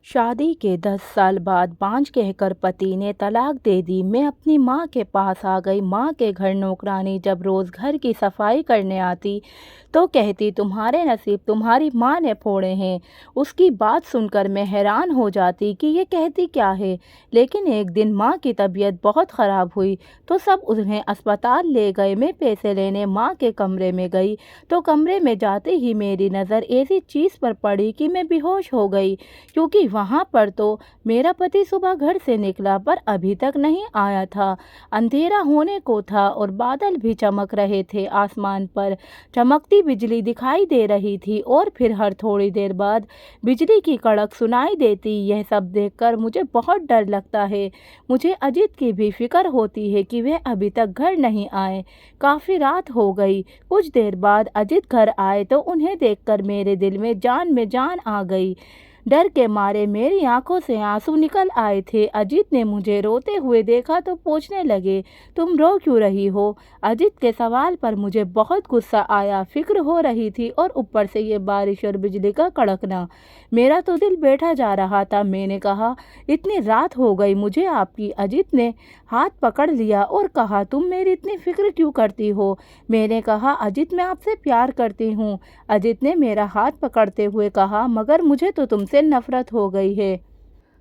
शादी के 10 साल बाद बांझ कहकर पति ने तलाक दे दी। मैं अपनी माँ के पास आ गई। माँ के घर नौकरानी जब रोज़ घर की सफाई करने आती तो कहती, तुम्हारे नसीब तुम्हारी माँ ने फोड़े हैं। उसकी बात सुनकर मैं हैरान हो जाती कि ये कहती क्या है। लेकिन एक दिन माँ की तबीयत बहुत ख़राब हुई तो सब उन्हें अस्पताल ले गए। मैं पैसे लेने माँ के कमरे में गई तो कमरे में जाते ही मेरी नज़र ऐसी चीज़ पर पड़ी कि मैं बेहोश हो गई, क्योंकि वहाँ पर तो मेरा पति सुबह घर से निकला पर अभी तक नहीं आया था। अंधेरा होने को था और बादल भी चमक रहे थे। आसमान पर चमकती बिजली दिखाई दे रही थी और फिर हर थोड़ी देर बाद बिजली की कड़क सुनाई देती। यह सब देखकर मुझे बहुत डर लगता है। मुझे अजीत की भी फिक्र होती है कि वह अभी तक घर नहीं आए। काफ़ी रात हो गई। कुछ देर बाद अजीत घर आए तो उन्हें देखकर मेरे दिल में जान आ गई। डर के मारे मेरी आंखों से आंसू निकल आए थे। अजीत ने मुझे रोते हुए देखा तो पूछने लगे, तुम रो क्यों रही हो? अजीत के सवाल पर मुझे बहुत गुस्सा आया। फिक्र हो रही थी और ऊपर से ये बारिश और बिजली का कड़कना। मेरा तो दिल बैठा जा रहा था। मैंने कहा, इतनी रात हो गई मुझे आपकी। अजीत ने हाथ पकड़ लिया और कहा, तुम मेरी इतनी फिक्र क्यों करती हो? मैंने कहा, अजीत मैं आपसे प्यार करती हूँ। अजीत ने मेरा हाथ पकड़ते हुए कहा, मगर मुझे तो तुमसे नफरत हो गई है।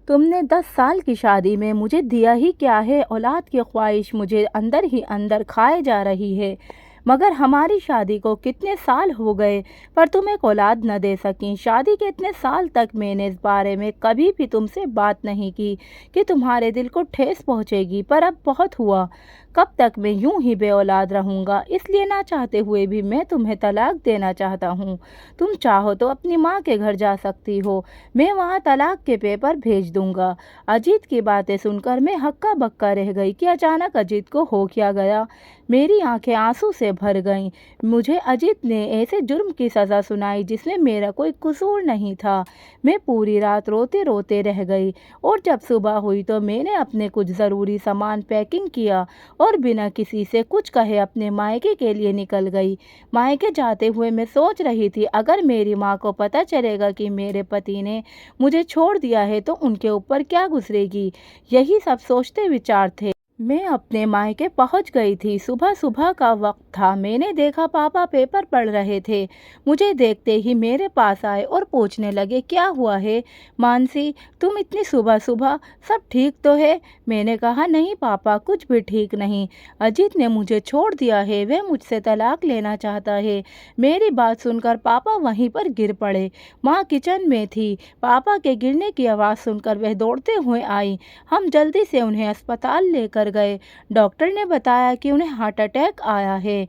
तुमने 10 साल की शादी में मुझे दिया ही क्या है? औलाद की ख्वाहिश मुझे अंदर ही अंदर खाए जा रही है। मगर हमारी शादी को कितने साल हो गए पर तुम एक औलाद न दे सकी। शादी के इतने साल तक मैंने इस बारे में कभी भी तुमसे बात नहीं की कि तुम्हारे दिल को ठेस पहुंचेगी, पर अब बहुत हुआ। कब तक मैं यूं ही बे औलाद रहूँगा? इसलिए ना चाहते हुए भी मैं तुम्हें तलाक देना चाहता हूँ। तुम चाहो तो अपनी माँ के घर जा सकती हो। मैं वहाँ तलाक के पेपर भेज दूंगा। अजीत की बातें सुनकर मैं हक्का बक्का रह गई कि अचानक अजीत को हो क्या गया। मेरी आंखें आंसू से भर गईं। मुझे अजीत ने ऐसे जुर्म की सज़ा सुनाई जिसमें मेरा कोई कसूर नहीं था। मैं पूरी रात रोते रोते रह गई और जब सुबह हुई तो मैंने अपने कुछ ज़रूरी सामान पैकिंग किया और बिना किसी से कुछ कहे अपने मायके के लिए निकल गई। मायके जाते हुए मैं सोच रही थी, अगर मेरी माँ को पता चलेगा कि मेरे पति ने मुझे छोड़ दिया है तो उनके ऊपर क्या गुजरेगी। यही सब सोचते विचार थे। मैं अपने मायके पहुंच गई थी। सुबह सुबह का वक्त था। मैंने देखा पापा पेपर पढ़ रहे थे। मुझे देखते ही मेरे पास आए और पूछने लगे, क्या हुआ है मानसी, तुम इतनी सुबह सुबह, सब ठीक तो है? मैंने कहा, नहीं पापा, कुछ भी ठीक नहीं। अजीत ने मुझे छोड़ दिया है। वह मुझसे तलाक लेना चाहता है। मेरी बात सुनकर पापा वहीं पर गिर पड़े। माँ किचन में थी। पापा के गिरने की आवाज़ सुनकर वह दौड़ते हुए आई। हम जल्दी से उन्हें अस्पताल लेकर गए। डॉक्टर ने बताया कि उन्हें हार्ट अटैक आया है।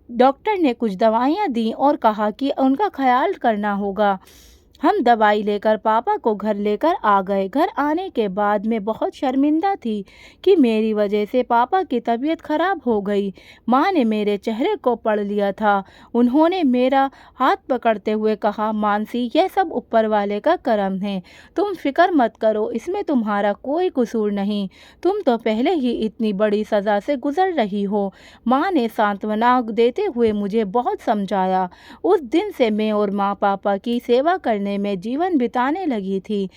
डॉक्टर ने कुछ दवाइयाँ दी और कहा कि उनका ख्याल करना होगा। हम दवाई लेकर पापा को घर लेकर आ गए। घर आने के बाद मैं बहुत शर्मिंदा थी कि मेरी वजह से पापा की तबीयत खराब हो गई। माँ ने मेरे चेहरे को पढ़ लिया था। उन्होंने मेरा हाथ पकड़ते हुए कहा, मानसी, यह सब ऊपर वाले का करम है। तुम फिक्र मत करो, इसमें तुम्हारा कोई कसूर नहीं। तुम तो पहले ही इतनी बड़ी सज़ा से गुजर रही हो। माँ ने सांत्वना देते हुए मुझे बहुत समझाया। उस दिन से मैं और माँ पापा की सेवा करने में जीवन बिताने लगी थी।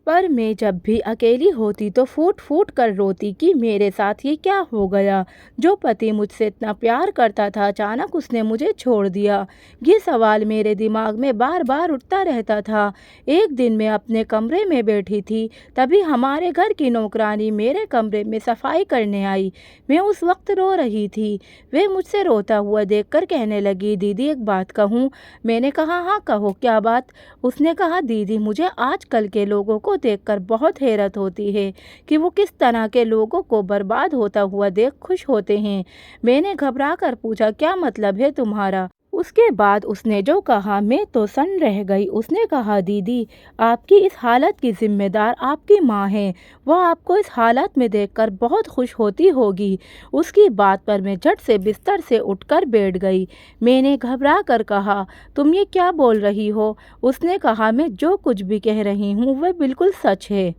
पर मैं जब भी अकेली होती तो फूट फूट कर रोती कि मेरे साथ ये क्या हो गया। जो पति मुझसे इतना प्यार करता था, अचानक उसने मुझे छोड़ दिया। ये सवाल मेरे दिमाग में बार बार उठता रहता था। एक दिन मैं अपने कमरे में बैठी थी, तभी हमारे घर की नौकरानी मेरे कमरे में सफाई करने आई। मैं उस वक्त रो रही थी। वे मुझसे रोता हुआ देखकर कहने लगी, दीदी एक बात कहूँ? मैंने कहा, हाँ कहो, क्या बात? उसने कहा, दीदी मुझे आजकल के लोगों को देखकर बहुत हैरत होती है कि वो किस तरह के लोगों को बर्बाद होता हुआ देख खुश होते हैं। मैंने घबरा कर पूछा, क्या मतलब है तुम्हारा? उसके बाद उसने जो कहा मैं तो सन्न रह गई। उसने कहा, दीदी आपकी इस हालत की जिम्मेदार आपकी माँ है। वह आपको इस हालत में देखकर बहुत खुश होती होगी। उसकी बात पर मैं झट से बिस्तर से उठकर बैठ गई। मैंने घबरा कर कहा, तुम ये क्या बोल रही हो? उसने कहा, मैं जो कुछ भी कह रही हूँ वह बिल्कुल सच है।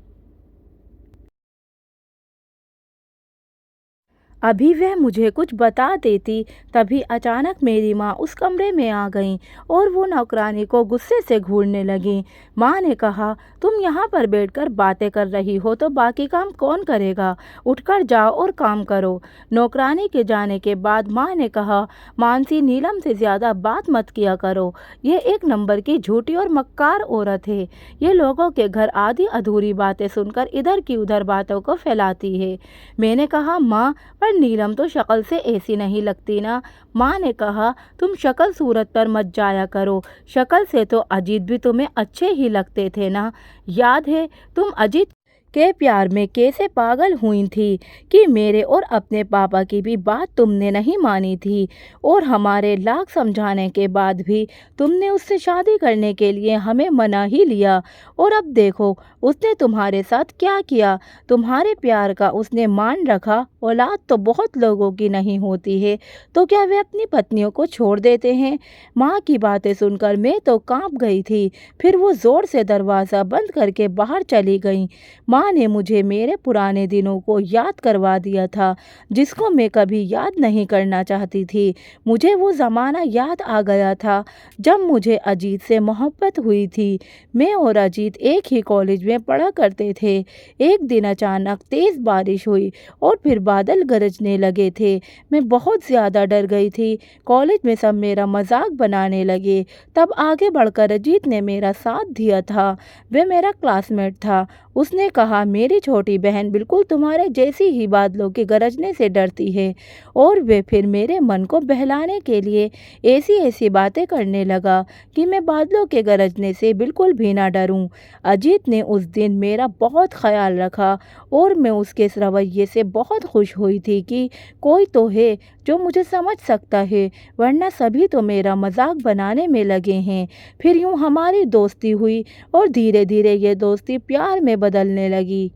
अभी वह मुझे कुछ बता देती, तभी अचानक मेरी माँ उस कमरे में आ गईं और वो नौकरानी को गुस्से से घूरने लगीं। माँ ने कहा, तुम यहाँ पर बैठकर बातें कर रही हो तो बाकी काम कौन करेगा? उठकर जाओ और काम करो। नौकरानी के जाने के बाद माँ ने कहा, मानसी, नीलम से ज़्यादा बात मत किया करो। ये एक नंबर की झूठी और मक्कार औरत है। ये लोगों के घर आधी अधूरी बातें सुनकर इधर की उधर बातों को फैलाती है। मैंने कहा, माँ, पर नीलम तो शक्ल से ऐसी नहीं लगती ना। माँ ने कहा, तुम शक्ल सूरत पर मत जाया करो। शक्ल से तो अजीत भी तुम्हें अच्छे ही लगते थे ना। याद है तुम अजीत के प्यार में कैसे पागल हुई थी कि मेरे और अपने पापा की भी बात तुमने नहीं मानी थी, और हमारे लाख समझाने के बाद भी तुमने उससे शादी करने के लिए हमें मना ही लिया। और अब देखो उसने तुम्हारे साथ क्या किया। तुम्हारे प्यार का उसने मान रखा। औलाद तो बहुत लोगों की नहीं होती है, तो क्या वे अपनी पत्नियों को छोड़ देते हैं? माँ की बातें सुनकर मैं तो कांप गई थी। फिर वो जोर से दरवाज़ा बंद करके बाहर चली गई। माँ ने मुझे मेरे पुराने दिनों को याद करवा दिया था, जिसको मैं कभी याद नहीं करना चाहती थी। मुझे वो ज़माना याद आ गया था जब मुझे अजीत से मोहब्बत हुई थी। मैं और अजीत एक ही कॉलेज में पढ़ा करते थे। एक दिन अचानक तेज़ बारिश हुई और फिर बादल गरजने लगे थे। मैं बहुत ज़्यादा डर गई थी। कॉलेज में सब मेरा मजाक बनाने लगे। तब आगे बढ़कर अजीत ने मेरा साथ दिया था। वह मेरा क्लासमेट था। उसने कहा, मेरी छोटी बहन बिल्कुल तुम्हारे जैसी ही बादलों के गरजने से डरती है। और वे फिर मेरे मन को बहलाने के लिए ऐसी ऐसी बातें करने लगा कि मैं बादलों के गरजने से बिल्कुल भी ना डरूं। अजीत ने उस दिन मेरा बहुत ख्याल रखा और मैं उसके इस रवैये से बहुत खुश हुई थी कि कोई तो है जो मुझे समझ सकता है, वरना सभी तो मेरा मजाक बनाने में लगे हैं। फिर यूं हमारी दोस्ती हुई और धीरे धीरे ये दोस्ती प्यार में बदलने लगी।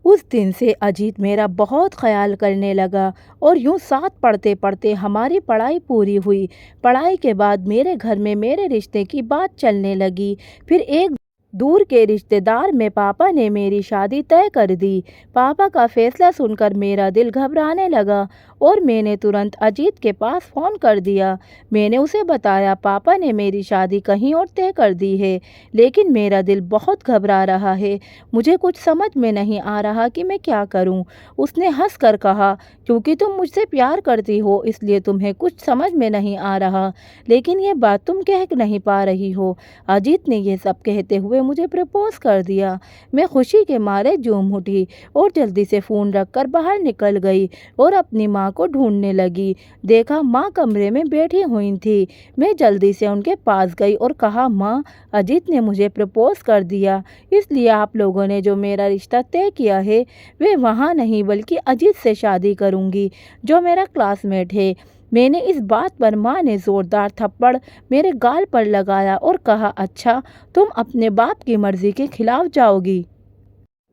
उस दिन से अजीत मेरा बहुत ख्याल करने लगा और यूं साथ पढ़ते पढ़ते हमारी पढ़ाई पूरी हुई। पढ़ाई के बाद मेरे घर में मेरे रिश्ते की बात चलने लगी। फिर एक दूर के रिश्तेदार में पापा ने मेरी शादी तय कर दी। पापा का फैसला सुनकर मेरा दिल घबराने लगा और मैंने तुरंत अजीत के पास फ़ोन कर दिया। मैंने उसे बताया, पापा ने मेरी शादी कहीं और तय कर दी है, लेकिन मेरा दिल बहुत घबरा रहा है। मुझे कुछ समझ में नहीं आ रहा कि मैं क्या करूं। उसने हंसकर कहा, क्योंकि तुम मुझसे प्यार करती हो इसलिए तुम्हें कुछ समझ में नहीं आ रहा, लेकिन ये बात तुम कह नहीं पा रही हो। अजीत ने यह सब कहते हुए मुझे प्रपोज कर दिया। मैं खुशी के मारे झूम उठी और जल्दी से फ़ोन रखकर बाहर निकल गई और अपनी माँ को ढूंढने लगी। देखा, माँ कमरे में बैठी हुई थी। मैं जल्दी से उनके पास गई और कहा, माँ, अजीत ने मुझे प्रपोज कर दिया, इसलिए आप लोगों ने जो मेरा रिश्ता तय किया है वे वहाँ नहीं बल्कि अजीत से शादी करूँगी, जो मेरा क्लासमेट है। मैंने इस बात पर माँ ने ज़ोरदार थप्पड़ मेरे गाल पर लगाया और कहा, अच्छा, तुम अपने बाप की मर्ज़ी के खिलाफ जाओगी?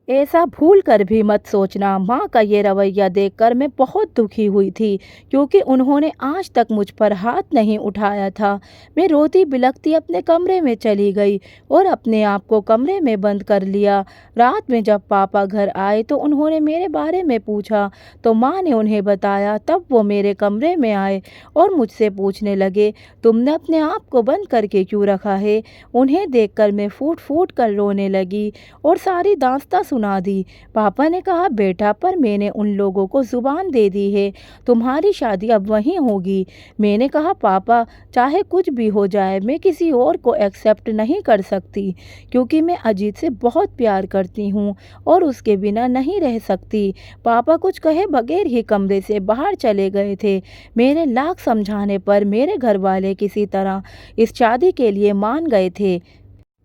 ऐसा भूल कर भी मत सोचना। माँ का ये रवैया देखकर मैं बहुत दुखी हुई थी, क्योंकि उन्होंने आज तक मुझ पर हाथ नहीं उठाया था। मैं रोती बिलखती अपने कमरे में चली गई और अपने आप को कमरे में बंद कर लिया। रात में जब पापा घर आए तो उन्होंने मेरे बारे में पूछा, तो माँ ने उन्हें बताया। तब वो मेरे कमरे में आए और मुझसे पूछने लगे, तुमने अपने आप को बंद करके क्यों रखा है? उन्हें देखकर मैं फूट फूट कर रोने लगी और सारी दास्तां सुना दी। पापा ने कहा, बेटा, पर मैंने उन लोगों को ज़ुबान दे दी है, तुम्हारी शादी अब वहीं होगी। मैंने कहा, पापा, चाहे कुछ भी हो जाए मैं किसी और को एक्सेप्ट नहीं कर सकती, क्योंकि मैं अजीत से बहुत प्यार करती हूँ और उसके बिना नहीं रह सकती। पापा कुछ कहे बगैर ही कमरे से बाहर चले गए थे। मेरे लाख समझाने पर मेरे घर वाले किसी तरह इस शादी के लिए मान गए थे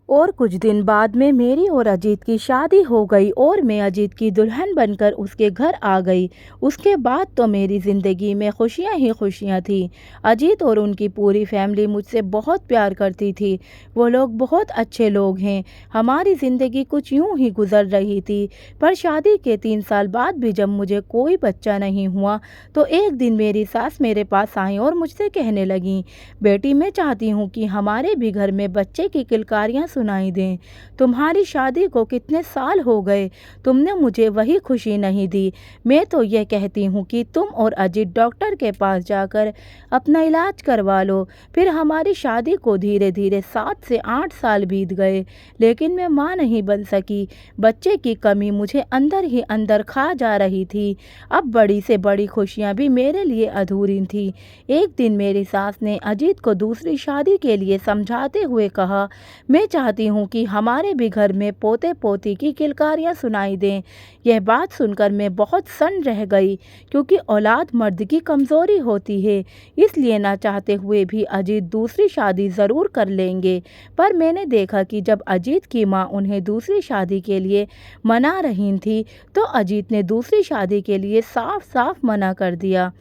और कुछ दिन बाद में मेरी और अजीत की शादी हो गई और मैं अजीत की दुल्हन बनकर उसके घर आ गई। उसके बाद तो मेरी ज़िंदगी में खुशियां ही खुशियां थी। अजीत और उनकी पूरी फैमिली मुझसे बहुत प्यार करती थी। वो लोग बहुत अच्छे लोग हैं। हमारी ज़िंदगी कुछ यूं ही गुजर रही थी। पर शादी के 3 साल बाद भी जब मुझे कोई बच्चा नहीं हुआ तो एक दिन मेरी सास मेरे पास आई और मुझसे कहने लगी, बेटी, मैं चाहती हूँ कि हमारे भी घर में बच्चे की किलकारियाँ सुनाई दें। तुम्हारी शादी को कितने साल हो गए, तुमने मुझे वही खुशी नहीं दी। मैं तो ये कहती हूँ कि तुम और अजीत डॉक्टर के पास जाकर अपना इलाज करवा लो। फिर हमारी शादी को धीरे धीरे 7 से 8 साल बीत गए, लेकिन मैं माँ नहीं बन सकी। बच्चे की कमी मुझे अंदर ही अंदर खा जा रही थी। अब बड़ी से बड़ी खुशियाँ भी मेरे लिए अधूरी थी। एक दिन मेरी सास ने अजीत को दूसरी शादी के लिए समझाते हुए कहा, मैं चाहती हूँ कि हमारे भी घर में पोते पोती की किलकारियाँ सुनाई दें। यह बात सुनकर मैं बहुत सन्न रह गई, क्योंकि औलाद मर्द की कमज़ोरी होती है, इसलिए ना चाहते हुए भी अजीत दूसरी शादी ज़रूर कर लेंगे। पर मैंने देखा कि जब अजीत की माँ उन्हें दूसरी शादी के लिए मना रही थी, तो अजीत ने दूसरी शादी के लिए साफ साफ मना कर दिया।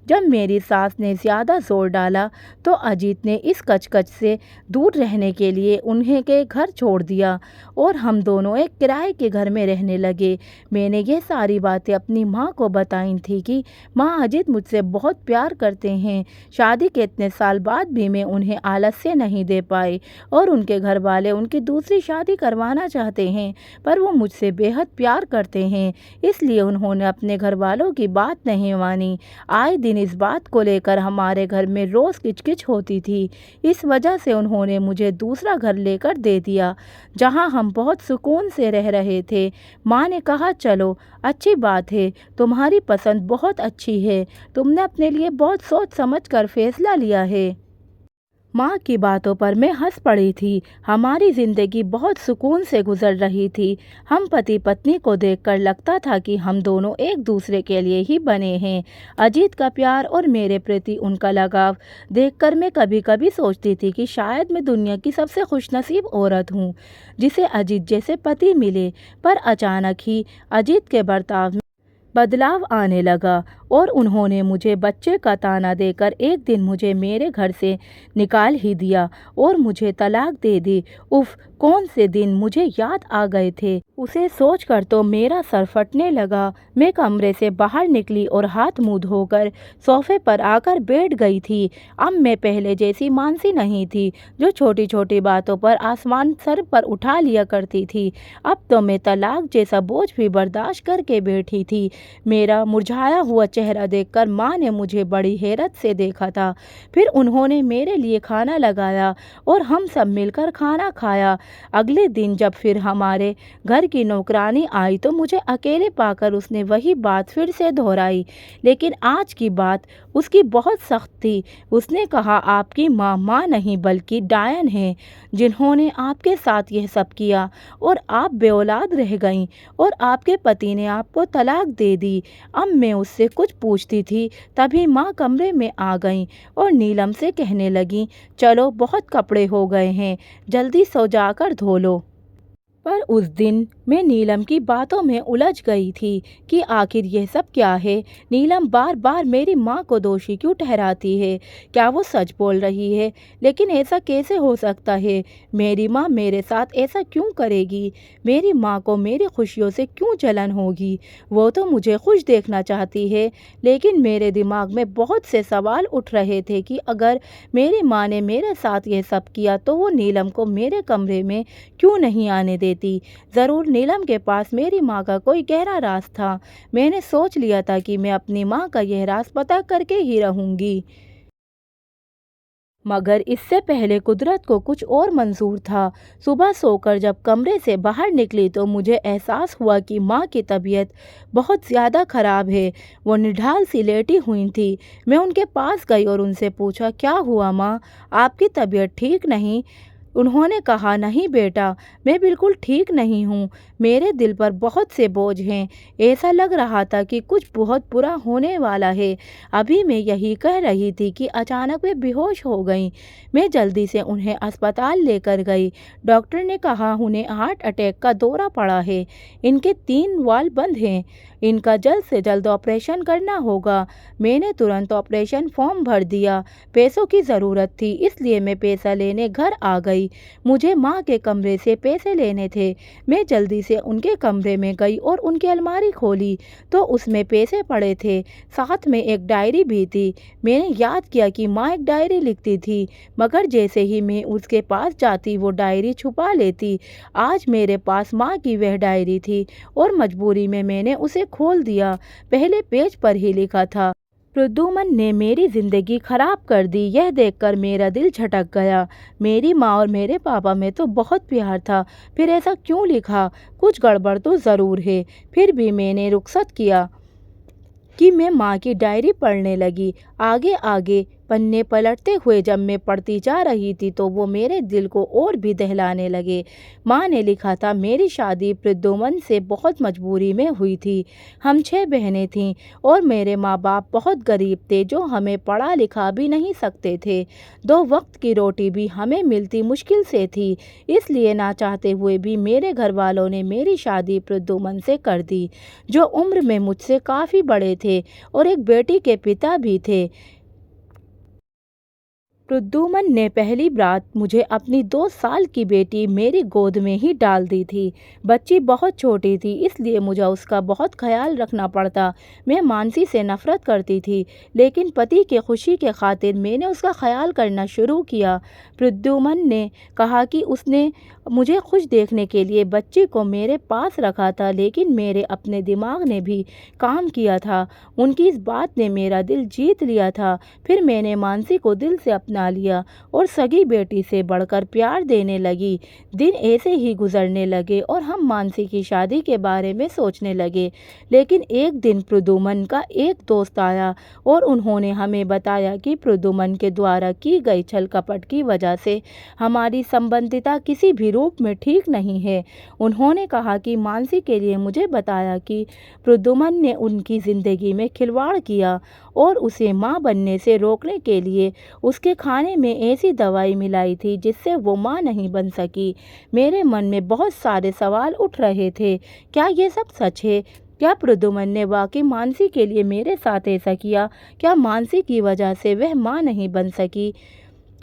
जब मेरी सास ने ज़्यादा ज़ोर डाला, तो अजीत ने इस कचकच से दूर रहने के लिए उन्हें के घर छोड़ दिया और हम दोनों एक किराए के घर में रहने लगे। मैंने ये सारी बातें अपनी माँ को बताई थी कि माँ, अजीत मुझसे बहुत प्यार करते हैं। शादी के इतने साल बाद भी मैं उन्हें आलस्य नहीं दे पाई और उनके घर वाले उनकी दूसरी शादी करवाना चाहते हैं, पर वो मुझसे बेहद प्यार करते हैं, इसलिए उन्होंने अपने घर वालों की बात नहीं मानी। आए दिन इस बात को लेकर हमारे घर में रोज़ किचकिच होती थी। इस वजह से उन्होंने मुझे दूसरा घर लेकर दे दिया, जहां हम बहुत सुकून से रह रहे थे। माँ ने कहा, चलो अच्छी बात है, तुम्हारी पसंद बहुत अच्छी है, तुमने अपने लिए बहुत सोच समझ कर फैसला लिया है। माँ की बातों पर मैं हंस पड़ी थी। हमारी ज़िंदगी बहुत सुकून से गुजर रही थी। हम पति पत्नी को देखकर लगता था कि हम दोनों एक दूसरे के लिए ही बने हैं। अजीत का प्यार और मेरे प्रति उनका लगाव देखकर मैं कभी कभी सोचती थी कि शायद मैं दुनिया की सबसे खुशनसीब औरत हूँ, जिसे अजीत जैसे पति मिले। पर अचानक ही अजीत के बर्ताव में बदलाव आने लगा और उन्होंने मुझे बच्चे का ताना देकर एक दिन मुझे मेरे घर से निकाल ही दिया और मुझे तलाक दे दी। उफ, कौन से दिन मुझे याद आ गए थे। उसे सोचकर तो मेरा सर फटने लगा। मैं कमरे से बाहर निकली और हाथ मुंह धोकर सोफे पर आकर बैठ गई थी। अब मैं पहले जैसी मानसी नहीं थी, जो छोटी छोटी बातों पर आसमान सर पर उठा लिया करती थी। अब तो मैं तलाक जैसा बोझ भी बर्दाश्त करके बैठी थी। मेरा मुरझाया हुआ चेहरा देखकर माँ ने मुझे बड़ी हैरत से देखा था। फिर उन्होंने मेरे लिए खाना लगाया और हम सब मिलकर खाना खाया। अगले दिन जब फिर हमारे घर की नौकरानी आई, तो मुझे अकेले पाकर उसने वही बात फिर से दोहराई, लेकिन आज की बात उसकी बहुत सख्त थी। उसने कहा, आपकी माँ माँ नहीं बल्कि डायन है, जिन्होंने आपके साथ यह सब किया और आप बेऔलाद रह गईं और आपके पति ने आपको तलाक दे दी। अब मैं उससे कुछ पूछती थी, तभी माँ कमरे में आ गईं और नीलम से कहने लगीं, चलो बहुत कपड़े हो गए हैं, जल्दी सो जाकर धो लो। पर उस दिन मैं नीलम की बातों में उलझ गई थी कि आखिर यह सब क्या है। नीलम बार बार मेरी माँ को दोषी क्यों ठहराती है? क्या वो सच बोल रही है? लेकिन ऐसा कैसे हो सकता है? मेरी माँ मेरे साथ ऐसा क्यों करेगी? मेरी माँ को मेरी खुशियों से क्यों जलन होगी? वो तो मुझे खुश देखना चाहती है, लेकिन मेरे दिमाग में बहुत से सवाल उठ रहे थे कि अगर मेरी माँ ने मेरे साथ यह सब किया, तो वो नीलम को मेरे कमरे में क्यों नहीं आने देती? ज़रूर नीलम के पास मेरी माँ का कोई गहरा राज था। मैंने सोच लिया था कि मैं अपनी माँ का यह राज पता करके ही रहूँगी। मगर इससे पहले कुदरत को कुछ और मंजूर था। सुबह सोकर जब कमरे से बाहर निकली, तो मुझे एहसास हुआ कि माँ की तबीयत बहुत ज़्यादा ख़राब है। वो निढाल सी लेटी हुई थी। मैं उनके पास गई और उनसे पूछा, क्या हुआ माँ, आपकी तबीयत ठीक नहीं? उन्होंने कहा, नहीं बेटा, मैं बिल्कुल ठीक नहीं हूँ। मेरे दिल पर बहुत से बोझ हैं। ऐसा लग रहा था कि कुछ बहुत बुरा होने वाला है। अभी मैं यही कह रही थी कि अचानक वे बेहोश हो गईं। मैं जल्दी से उन्हें अस्पताल लेकर गई। डॉक्टर ने कहा उन्हें हार्ट अटैक का दौरा पड़ा है। इनके 3 वाल्व बंद हैं। इनका जल्द से जल्द ऑपरेशन करना होगा। मैंने तुरंत ऑपरेशन फॉर्म भर दिया। पैसों की ज़रूरत थी, इसलिए मैं पैसा लेने घर आ गई। मुझे माँ के कमरे से पैसे लेने थे। मैं जल्दी से उनके कमरे में गई और उनकी अलमारी खोली तो उसमें पैसे पड़े थे, साथ में एक डायरी भी थी। मैंने याद किया कि माँ एक डायरी लिखती थी, मगर जैसे ही मैं उसके पास जाती वो डायरी छुपा लेती। आज मेरे पास माँ की वह डायरी थी और मजबूरी में मैंने उसे खोल दिया। पहले पेज पर ही लिखा था, प्रद्युमन ने मेरी ज़िंदगी खराब कर दी। यह देखकर मेरा दिल झटक गया। मेरी माँ और मेरे पापा में तो बहुत प्यार था, फिर ऐसा क्यों लिखा? कुछ गड़बड़ तो ज़रूर है। फिर भी मैंने रुखसत किया कि मैं माँ की डायरी पढ़ने लगी। आगे आगे पन्ने पलटते हुए जब मैं पढ़ती जा रही थी तो वो मेरे दिल को और भी दहलाने लगे। माँ ने लिखा था, मेरी शादी प्रद्युमन से बहुत मजबूरी में हुई थी। हम 6 बहनें थीं और मेरे माँ बाप बहुत गरीब थे, जो हमें पढ़ा लिखा भी नहीं सकते थे। 2 वक्त की रोटी भी हमें मिलती मुश्किल से थी। इसलिए ना चाहते हुए भी मेरे घर वालों ने मेरी शादी प्रद्युमन से कर दी, जो उम्र में मुझसे काफ़ी बड़े थे और एक बेटी के पिता भी थे। प्रद्युमन ने पहली बात मुझे अपनी 2 साल की बेटी मेरी गोद में ही डाल दी थी। बच्ची बहुत छोटी थी, इसलिए मुझे उसका बहुत ख्याल रखना पड़ता। मैं मानसी से नफरत करती थी, लेकिन पति की खुशी के खातिर मैंने उसका ख्याल करना शुरू किया। प्रद्युमन ने कहा कि उसने मुझे खुश देखने के लिए बच्ची को मेरे पास रखा था, लेकिन मेरे अपने दिमाग ने भी काम किया था। उनकी इस बात ने मेरा दिल जीत लिया था। फिर मैंने मानसी को दिल से अपना लिया और सगी बेटी से बढ़कर प्यार देने लगी। दिन ऐसे ही गुजरने लगे और हम मानसी की शादी के बारे में सोचने लगे। लेकिन एक दिन प्रद्युमन का एक दोस्त आया और उन्होंने हमें बताया कि प्रद्युमन के द्वारा की गई छल कपट की वजह से हमारी संबंधिता किसी भी रूप में ठीक नहीं है। उन्होंने कहा कि मानसी के लिए मुझे बताया कि प्रद्युमन ने उनकी ज़िंदगी में खिलवाड़ किया और उसे माँ बनने से रोकने के लिए उसके खाने में ऐसी दवाई मिलाई थी जिससे वो माँ नहीं बन सकी। मेरे मन में बहुत सारे सवाल उठ रहे थे। क्या ये सब सच है? क्या प्रद्युमन ने वाकई मानसी के लिए मेरे साथ ऐसा किया? क्या मानसी की वजह से वह माँ नहीं बन सकी?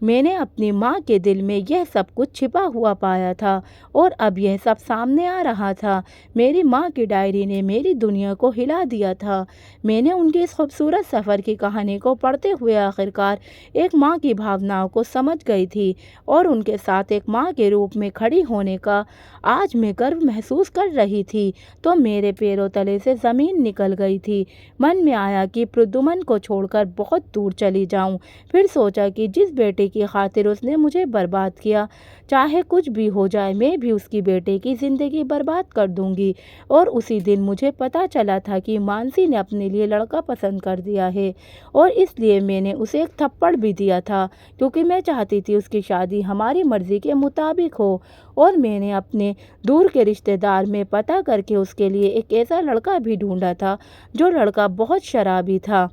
मैंने अपनी माँ के दिल में यह सब कुछ छिपा हुआ पाया था और अब यह सब सामने आ रहा था। मेरी माँ की डायरी ने मेरी दुनिया को हिला दिया था। मैंने उनके इस खूबसूरत सफ़र की कहानी को पढ़ते हुए आखिरकार एक माँ की भावनाओं को समझ गई थी और उनके साथ एक माँ के रूप में खड़ी होने का आज मैं गर्व महसूस कर रही थी तो मेरे पैरों तले से ज़मीन निकल गई थी। मन में आया कि प्रद्युमन को छोड़कर बहुत दूर चली जाऊं। फिर सोचा कि जिस बेटे की खातिर उसने मुझे बर्बाद किया, चाहे कुछ भी हो जाए मैं भी उसकी बेटे की ज़िंदगी बर्बाद कर दूंगी। और उसी दिन मुझे पता चला था कि मानसी ने अपने लिए लड़का पसंद कर दिया है और इसलिए मैंने उसे एक थप्पड़ भी दिया था, क्योंकि मैं चाहती थी उसकी शादी हमारी मर्ज़ी के मुताबिक हो। और मैंने अपने दूर के रिश्तेदार में पता करके उसके लिए एक ऐसा लड़का भी ढूंढा था, जो लड़का बहुत शराबी था।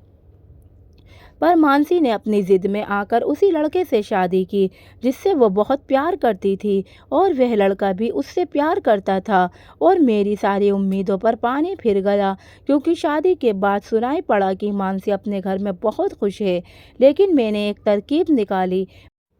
पर मानसी ने अपनी ज़िद में आकर उसी लड़के से शादी की जिससे वो बहुत प्यार करती थी और वह लड़का भी उससे प्यार करता था। और मेरी सारी उम्मीदों पर पानी फिर गया, क्योंकि शादी के बाद सुनाई पड़ा कि मानसी अपने घर में बहुत खुश है। लेकिन मैंने एक तरकीब निकाली।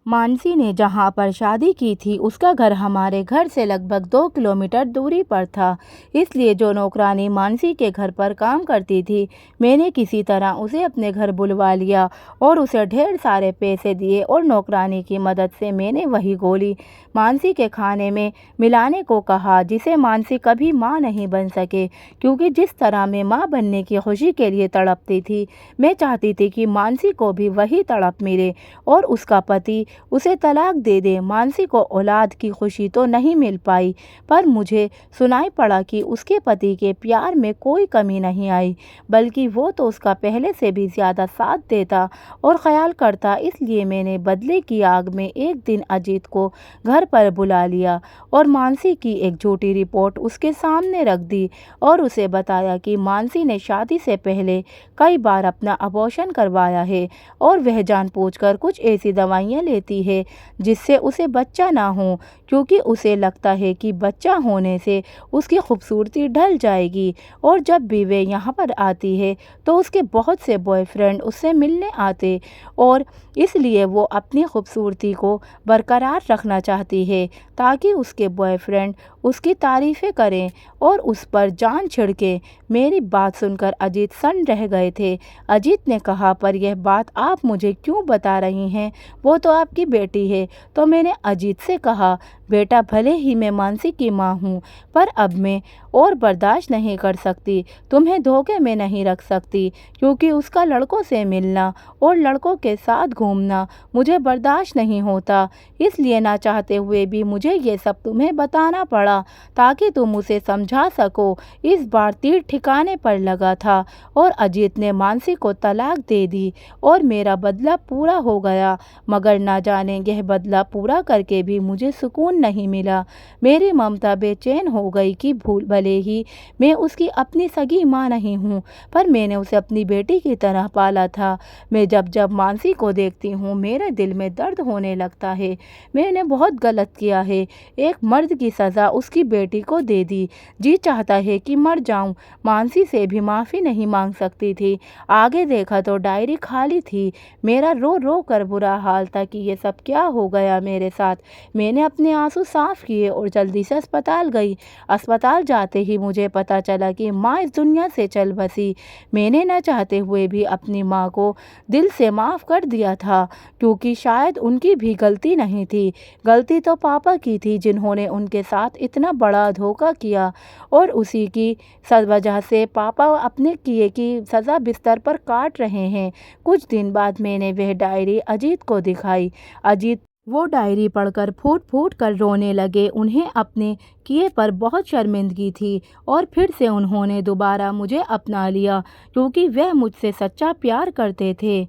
मानसी ने जहाँ पर शादी की थी उसका घर हमारे घर से लगभग 2 किलोमीटर दूरी पर था, इसलिए जो नौकरानी मानसी के घर पर काम करती थी, मैंने किसी तरह उसे अपने घर बुलवा लिया और उसे ढेर सारे पैसे दिए और नौकरानी की मदद से मैंने वही गोली मानसी के खाने में मिलाने को कहा जिसे मानसी कभी माँ नहीं बन सके, क्योंकि जिस तरह मैं माँ बनने की खुशी के लिए तड़पती थी, मैं चाहती थी कि मानसी को भी वही तड़प मिले और उसका पति उसे तलाक दे दे। मानसी को औलाद की खुशी तो नहीं मिल पाई, पर मुझे सुनाई पड़ा कि उसके पति के प्यार में कोई कमी नहीं आई, बल्कि वो तो उसका पहले से भी ज़्यादा साथ देता और ख्याल करता। इसलिए मैंने बदले की आग में एक दिन अजीत को घर पर बुला लिया और मानसी की एक झूठी रिपोर्ट उसके सामने रख दी और उसे बताया कि मानसी ने शादी से पहले कई बार अपना अबॉर्शन करवाया है और वह जानबूझकर कुछ ऐसी दवाइयाँ लेती है जिससे उसे बच्चा ना हो, क्योंकि उसे लगता है कि बच्चा होने से उसकी खूबसूरती ढल जाएगी और जब भी वे यहाँ पर आती है तो उसके बहुत से बॉयफ्रेंड उससे मिलने आते और इसलिए वो अपनी खूबसूरती को बरकरार रखना चाहती है ताकि उसके बॉयफ्रेंड उसकी तारीफ़ें करें और उस पर जान छिड़कें। मेरी बात सुनकर अजीत सन्न रह गए थे। अजीत ने कहा, पर यह बात आप मुझे क्यों बता रही हैं? वो तो आपकी बेटी है। तो मैंने अजीत से कहा, बेटा, भले ही मैं मानसी की माँ हूँ, पर अब मैं और बर्दाश्त नहीं कर सकती। तुम्हें धोखे में नहीं रख सकती, क्योंकि उसका लड़कों से मिलना और लड़कों के साथ घूमना मुझे बर्दाश्त नहीं होता। इसलिए ना चाहते हुए भी मुझे ये सब तुम्हें बताना पड़ा ताकि तुम उसे समझा सको। इस बार तीर ठिकाने पर लगा था और अजीत ने मानसी को तलाक दे दी और मेरा बदला पूरा हो गया। मगर ना जाने यह बदला पूरा करके भी मुझे सुकून नहीं मिला। मेरी ममता बेचैन हो गई कि भले ही मैं उसकी अपनी सगी माँ नहीं हूँ, पर मैंने उसे अपनी बेटी की तरह पाला था। मैं जब जब मानसी को देखती हूँ मेरे दिल में दर्द होने लगता है। मैंने बहुत गलत किया है। एक मर्द की सज़ा उसकी बेटी को दे दी। जी चाहता है कि मर जाऊं। मानसी से भी माफ़ी नहीं मांग सकती थी। आगे देखा तो डायरी खाली थी। मेरा रो रो कर बुरा हाल था कि ये सब क्या हो गया मेरे साथ। मैंने अपने आंसू साफ किए और जल्दी से अस्पताल गई। अस्पताल जाते ही मुझे पता चला कि माँ इस दुनिया से चल बसी। मैंने न चाहते हुए भी अपनी माँ को दिल से माफ़ कर दिया था, क्योंकि शायद उनकी भी गलती नहीं थी। गलती तो पापा की थी, जिन्होंने उनके साथ इतना बड़ा धोखा किया और उसी की वजह से पापा अपने किए की सज़ा बिस्तर पर काट रहे हैं। कुछ दिन बाद मैंने वह डायरी अजीत को दिखाई। अजीत वो डायरी पढ़कर फूट फूट कर रोने लगे। उन्हें अपने किए पर बहुत शर्मिंदगी थी और फिर से उन्होंने दोबारा मुझे अपना लिया, क्योंकि वह मुझसे सच्चा प्यार करते थे।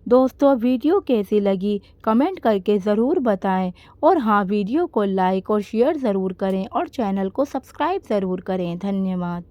दोस्तों, वीडियो कैसी लगी कमेंट करके ज़रूर बताएं और हाँ, वीडियो को लाइक और शेयर ज़रूर करें और चैनल को सब्सक्राइब ज़रूर करें। धन्यवाद।